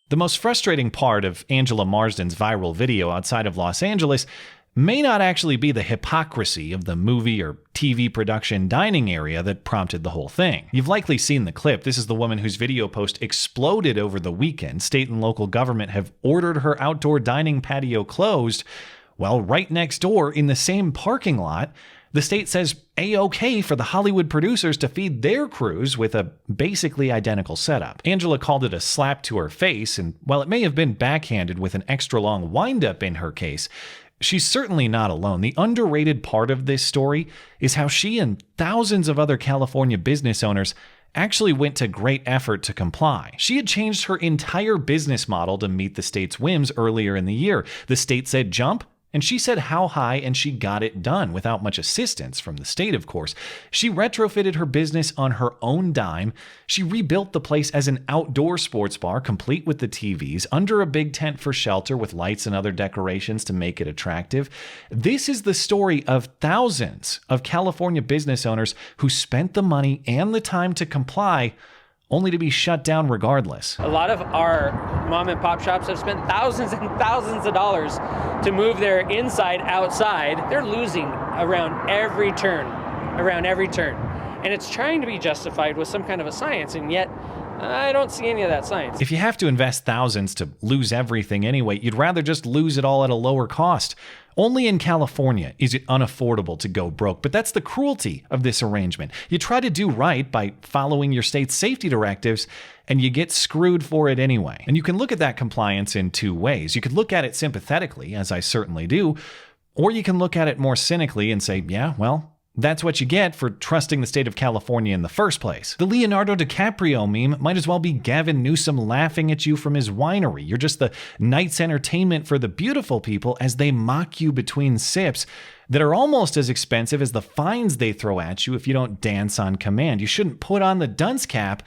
The most frustrating part of Angela Marsden's viral video outside of Los Angeles may not actually be the hypocrisy of the movie or TV production dining area that prompted the whole thing. You've likely seen the clip. This is the woman whose video post exploded over the weekend. State and local government have ordered her outdoor dining patio closed, while right next door in the same parking lot, the state says A-OK for the Hollywood producers to feed their crews with a basically identical setup. Angela called it a slap to her face, and while it may have been backhanded with an extra long windup in her case, she's certainly not alone. The underrated part of this story is how she and thousands of other California business owners actually went to great effort to comply. She had changed her entire business model to meet the state's whims earlier in the year. The state said jump, and she said how high, and she got it done without much assistance from the state, of course. She retrofitted her business on her own dime. She rebuilt the place as an outdoor sports bar, complete with the TVs, under a big tent for shelter with lights and other decorations to make it attractive. This is the story of thousands of California business owners who spent the money and the time to comply, only to be shut down regardless. A lot of our mom and pop shops have spent thousands and thousands of dollars to move their inside outside. They're losing around every turn. And it's trying to be justified with some kind of a science, and yet I don't see any of that science. If you have to invest thousands to lose everything anyway, you'd rather just lose it all at a lower cost. Only in California is it unaffordable to go broke, but that's the cruelty of this arrangement. You try to do right by following your state's safety directives, and you get screwed for it anyway. And you can look at that compliance in two ways. You could look at it sympathetically, as I certainly do, or you can look at it more cynically and say, yeah, well, that's what you get for trusting the state of California in the first place. The Leonardo DiCaprio meme might as well be Gavin Newsom laughing at you from his winery. You're just the night's entertainment for the beautiful people as they mock you between sips that are almost as expensive as the fines they throw at you if you don't dance on command. You shouldn't put on the dunce cap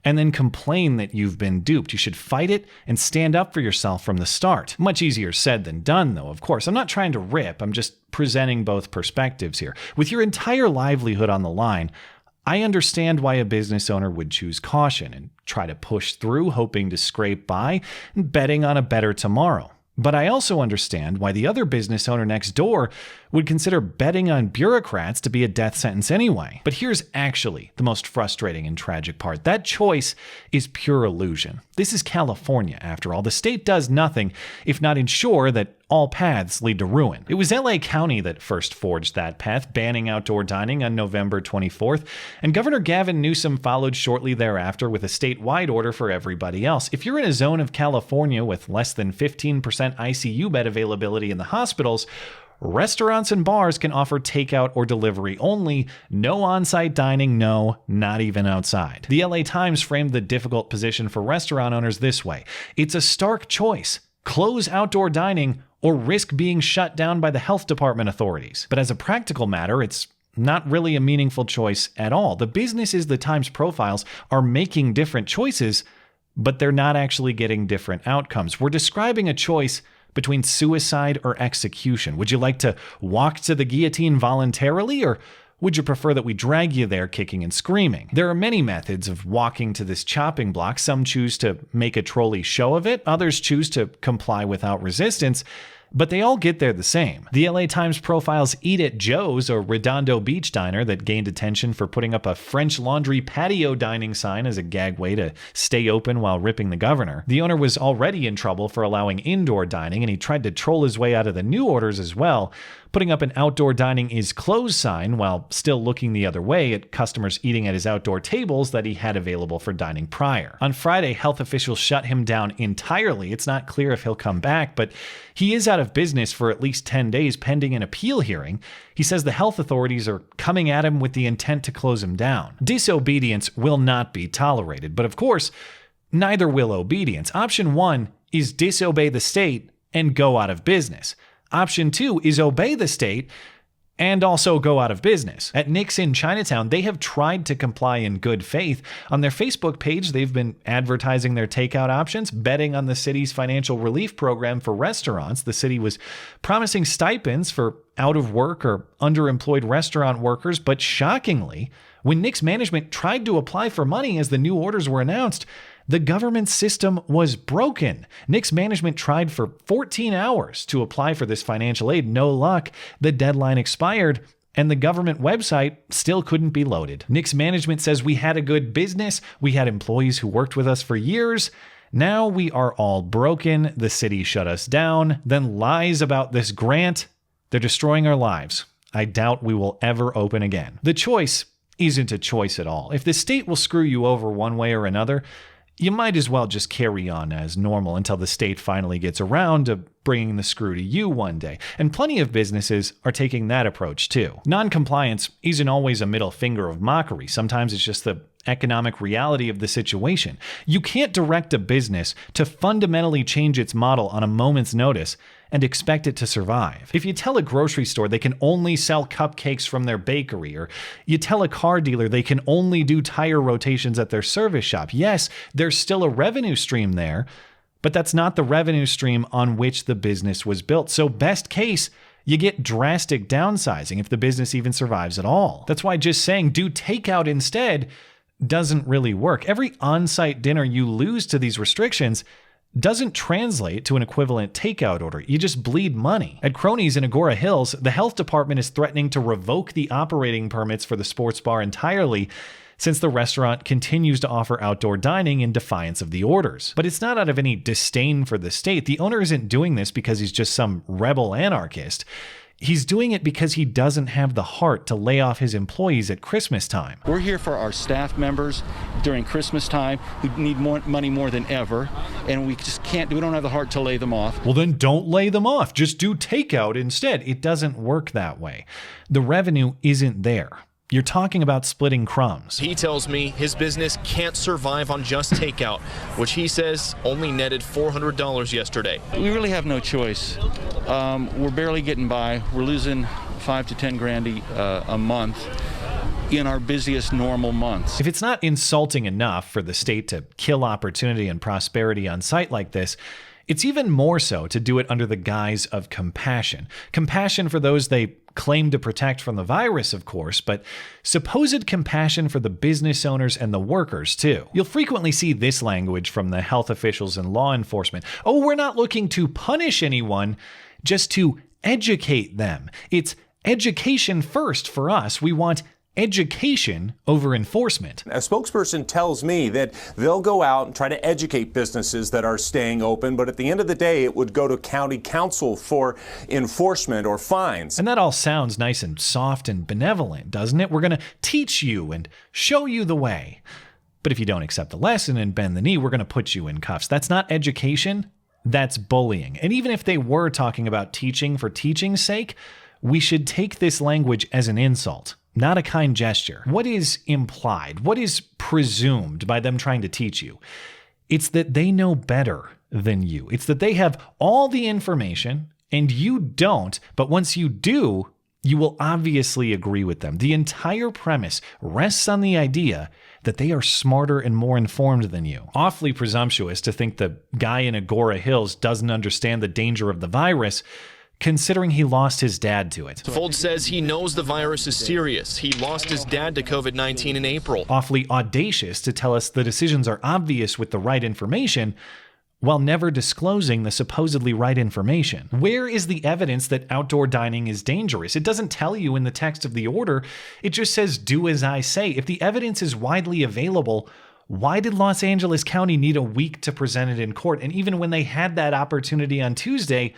and then complain that you've been duped. You should fight it and stand up for yourself from the start. Much easier said than done, though, of course. I'm not trying to rip, I'm just presenting both perspectives here. With your entire livelihood on the line, I understand why a business owner would choose caution and try to push through, hoping to scrape by and betting on a better tomorrow. But I also understand why the other business owner next door would consider betting on bureaucrats to be a death sentence anyway. But here's actually the most frustrating and tragic part. That choice is pure illusion. This is California, after all. The state does nothing if not ensure that all paths lead to ruin. It was LA County that first forged that path, banning outdoor dining on November 24th, and Governor Gavin Newsom followed shortly thereafter with a statewide order for everybody else. If you're in a zone of California with less than 15% ICU bed availability in the hospitals, restaurants and bars can offer takeout or delivery only. No on-site dining, no, not even outside. The LA Times framed the difficult position for restaurant owners this way. It's a stark choice. Close outdoor dining or risk being shut down by the health department authorities. But as a practical matter, it's not really a meaningful choice at all. The businesses the Times profiles are making different choices, but they're not actually getting different outcomes. We're describing a choice between suicide or execution. Would you like to walk to the guillotine voluntarily, or would you prefer that we drag you there kicking and screaming? There are many methods of walking to this chopping block. Some choose to make a trolley show of it. Others choose to comply without resistance. But they all get there the same. The LA Times profiles Eat at Joe's, a Redondo Beach diner that gained attention for putting up a French Laundry patio dining sign as a gag way to stay open while ripping the governor. The owner was already in trouble for allowing indoor dining, and he tried to troll his way out of the new orders as well, putting up an outdoor dining is closed sign while still looking the other way at customers eating at his outdoor tables that he had available for dining prior. On Friday, health officials shut him down entirely. It's not clear if he'll come back, but he is out of business for at least 10 days pending an appeal hearing. He says the health authorities are coming at him with the intent to close him down. Disobedience will not be tolerated, but of course, neither will obedience. Option 1 is disobey the state and go out of business. Option 2 is obey the state and also go out of business. At Nick's in Chinatown, they have tried to comply in good faith. On their Facebook page, they've been advertising their takeout options, betting on the city's financial relief program for restaurants. The city was promising stipends for out-of-work or underemployed restaurant workers, but shockingly, when Nick's management tried to apply for money as the new orders were announced, The government system was broken. Nick's management tried for 14 hours to apply for this financial aid. No luck. The deadline expired, and the government website still couldn't be loaded. Nick's management says we had a good business. We had employees who worked with us for years. Now we are all broken. The city shut us down. Then lies about this grant. They're destroying our lives. I doubt we will ever open again. The choice isn't a choice at all. If the state will screw you over one way or another, you might as well just carry on as normal until the state finally gets around to bringing the screw to you one day. And plenty of businesses are taking that approach too. Non-compliance isn't always a middle finger of mockery. Sometimes it's just the economic reality of the situation. You can't direct a business to fundamentally change its model on a moment's notice and expect it to survive. If you tell a grocery store they can only sell cupcakes from their bakery, or you tell a car dealer they can only do tire rotations at their service shop, yes, there's still a revenue stream there, but that's not the revenue stream on which the business was built. So best case, you get drastic downsizing if the business even survives at all. That's why just saying do takeout instead doesn't really work. Every on-site dinner you lose to these restrictions doesn't translate to an equivalent takeout order. You just bleed money. At Cronies in Agora Hills, the health department is threatening to revoke the operating permits for the sports bar entirely, since the restaurant continues to offer outdoor dining in defiance of the orders. But it's not out of any disdain for the state. The owner isn't doing this because he's just some rebel anarchist. He's doing it because he doesn't have the heart to lay off his employees at Christmas time. We're here for our staff members during Christmas time who need more money more than ever, and we just can't, we don't have the heart to lay them off. Well, then don't lay them off. Just do takeout instead. It doesn't work that way. The revenue isn't there. You're talking about splitting crumbs. He tells me his business can't survive on just takeout, which he says only netted $400 yesterday. We really have no choice. We're barely getting by. We're losing $5 to $10 grand a month in our busiest normal months. If it's not insulting enough for the state to kill opportunity and prosperity on site like this, it's even more so to do it under the guise of compassion. Compassion for those they claim to protect from the virus, of course, but supposed compassion for the business owners and the workers, too. You'll frequently see this language from the health officials and law enforcement. Oh, we're not looking to punish anyone, just to educate them. It's education first for us. We want education over enforcement. A spokesperson tells me that they'll go out and try to educate businesses that are staying open, but at the end of the day, it would go to county council for enforcement or fines. And that all sounds nice and soft and benevolent, doesn't it? We're going to teach you and show you the way. But if you don't accept the lesson and bend the knee, we're going to put you in cuffs. That's not education. That's bullying. And even if they were talking about teaching for teaching's sake, we should take this language as an insult, not a kind gesture. What is implied? What is presumed by them trying to teach you? It's that they know better than you. It's that they have all the information and you don't, but once you do, you will obviously agree with them. The entire premise rests on the idea that they are smarter and more informed than you. Awfully presumptuous to think the guy in Agora Hills doesn't understand the danger of the virus, considering he lost his dad to it. Fold says he knows the virus is serious. He lost his dad to COVID-19 in April. Awfully audacious to tell us the decisions are obvious with the right information, while never disclosing the supposedly right information. Where is the evidence that outdoor dining is dangerous? It doesn't tell you in the text of the order. It just says, do as I say. If the evidence is widely available, why did Los Angeles County need a week to present it in court? And even when they had that opportunity on Tuesday,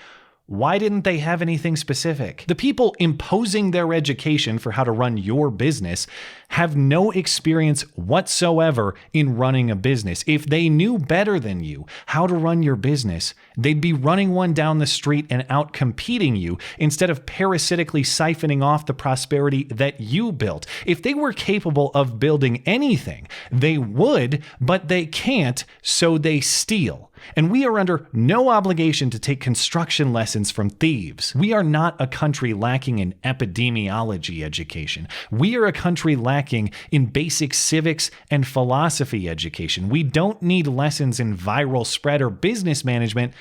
why didn't they have anything specific? The people imposing their education for how to run your business have no experience whatsoever in running a business. If they knew better than you how to run your business, they'd be running one down the street and out competing you instead of parasitically siphoning off the prosperity that you built. If they were capable of building anything, they would, but they can't, so they steal. And we are under no obligation to take construction lessons from thieves. We are not a country lacking in epidemiology education. We are a country lacking in basic civics and philosophy education. We don't need lessons in viral spread or business management,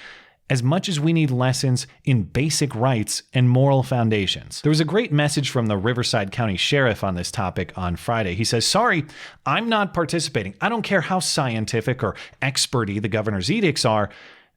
as much as we need lessons in basic rights and moral foundations. There was a great message from the Riverside County Sheriff on this topic on Friday. He says, "Sorry, I'm not participating. I don't care how scientific or experty the governor's edicts are.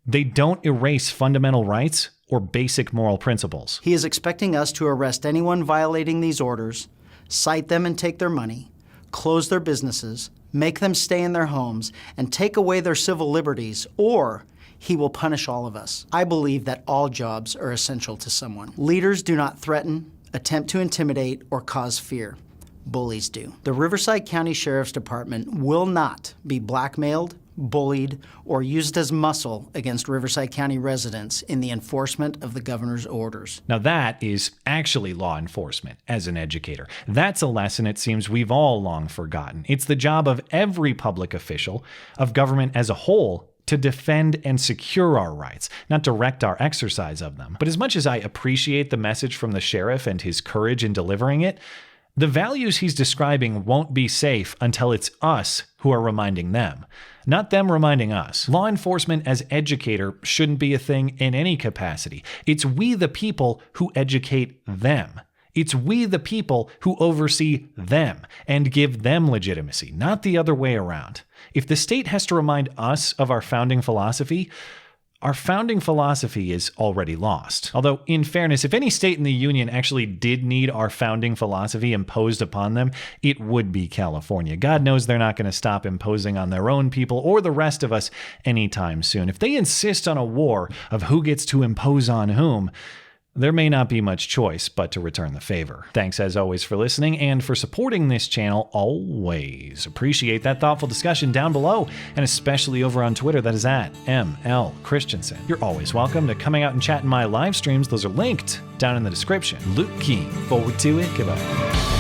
They don't erase fundamental rights or basic moral principles." He is expecting us to arrest anyone violating these orders, cite them and take their money, close their businesses, make them stay in their homes, and take away their civil liberties, or he will punish all of us. I believe that all jobs are essential to someone. Leaders do not threaten, attempt to intimidate, or cause fear. Bullies do. The Riverside County Sheriff's Department will not be blackmailed, bullied, or used as muscle against Riverside County residents in the enforcement of the governor's orders. Now that is actually law enforcement as an educator. That's a lesson it seems we've all long forgotten. It's the job of every public official, of government as a whole, to defend and secure our rights, not direct our exercise of them. But as much as I appreciate the message from the sheriff and his courage in delivering it, the values he's describing won't be safe until it's us who are reminding them, not them reminding us. Law enforcement as educator shouldn't be a thing in any capacity. It's we the people who educate them. It's we the people who oversee them and give them legitimacy, not the other way around. If the state has to remind us of our founding philosophy, our founding philosophy is already lost. Although, in fairness, if any state in the Union actually did need our founding philosophy imposed upon them, it would be California. God knows they're not going to stop imposing on their own people or the rest of us anytime soon. If they insist on a war of who gets to impose on whom, there may not be much choice but to return the favor. Thanks as always for listening and for supporting this channel always. Appreciate that thoughtful discussion down below and especially over on Twitter. That is at ML Christiansen. You're always welcome to coming out and chat in my live streams. Those are linked down in the description. Looking forward to it. Goodbye.